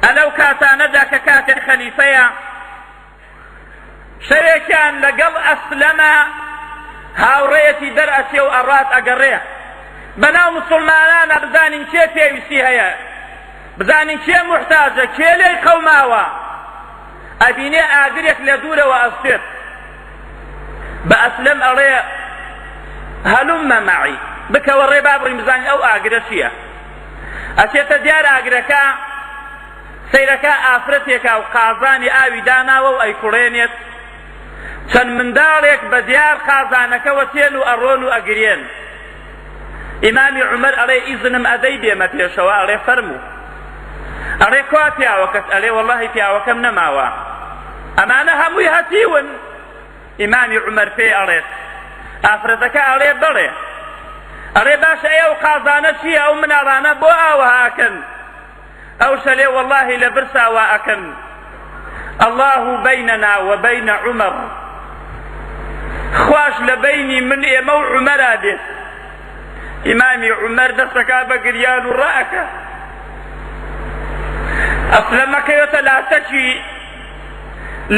ئەلەو کاتانەدا کە کاتێک خەلیفەیە شەوێکیان لەگەڵ ئەسلەمە هاوڕێیەتی دەرئەچێ و ئەڕات ئەگەڕێ بەناو موسڵمانانە بزانین کێ پێویستی هەیە، بزانین کێ محتاجە، کێ لێی قەوماوە، ئەبینێ ئاگرێک لە دوورەوە ئەستێت بە ئەسلەم ئەڵێ هەلومە مەعی بکەوە ڕێ با بڕین بزانین ئەو ئاگرە چییە. ئەچێتە دیار ئاگرەکە سەیرەکە ئافرەتێکە و قازانی ئاوی داناوە و ئەیکوڕێنێت، چەند منداڵێک بە دیار قازانەکەوە تێن و ئەڕۆن و ئەگرێن. ئیمامی عومەر ئەڵێ ئیزنم ئەدەی بێمە پێشەوە، ئەڵێ فەرموو، ئەڵێ کوا پیاوەکەت؟ ئەڵێ وەڵڵاهی پیاوەکەم نەماوە، ئەمانە هەمووی هەتیون. ئیمامی عومەر پێی ئەڵێت ئافرەتەکە ئەڵێ بڵێ، ئەڵێ باشە ئێوە قازانە چییە؟ ئەو مناڵانە بۆ ئاوەهاکەن؟ ئەو شەلێ وەڵڵاهی لە برسا وا ئەکەن الله بەینەنا وبەینە عومەر، خوش لە بەینی من ئێمە و عومەرا دێت. ئیمامی عومەر دەستەکا بە گریان و ڕائەکە. ئەسلەمەکەوێتە لاتەکی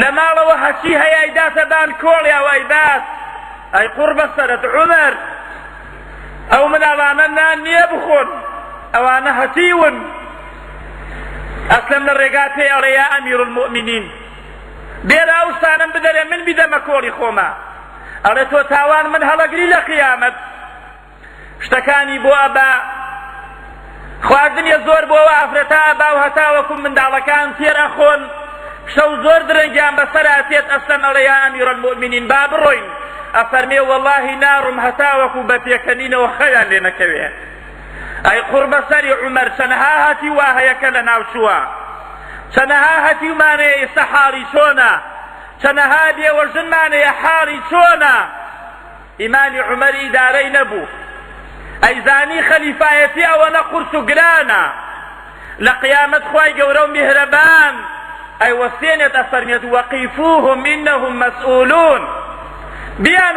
لە ماڵەوە هەچی هەیە ئەیداتە بان کۆڵیاوە ئەیبات، ئەی قوربە سەرت عومەر، ئەو مناڵانە نان نییە بخۆن، ئەوانە هەتیون. ئەسلەم لە ڕێگا پێی ئەڵێ یا ئەمیر المؤمنین بێرە ئەو شتانم بدەرێ من بیدەمە کۆڵی خۆمە. ئەڵێ تۆ تاوان من هەڵەگری لە قیامەت، شتەکانی بۆ ئەبا، خواردنیە زۆر بۆەوە ئافرەتە ئەبا و هەتاوەکو منداڵەکان تێرە خۆن، شەو زۆر درەنگیان بەسەراتێت. ئەسلەم ئەڵێ یا ئەمیر المؤمنین با بڕۆین، ئەفەرمێ وەڵڵاهی ناڕم هەتاوەکو بە پێکەنینەوە خەیان لێ نەکەوێ. ئەی قوربە سەری عومەر، چەنەها هەتی وا هەیەکە لە ناوچووە، چەنەها هەتیمانەیە ئێستا حاڵی چۆنە، چەنەها بێوەژنمانەیە حاڵی چۆنە. ئیمامی عومەر ئیدارەی نەبوو، ئەیزانی خەلیفایەتی ئەوەنە قورس و گرانە، لە قیامەت خوای گەورە و میهرەبان ئەیوەستێنێت ئەفەرمێت وەقیفوهم ئینەهم مەسئولون، بیان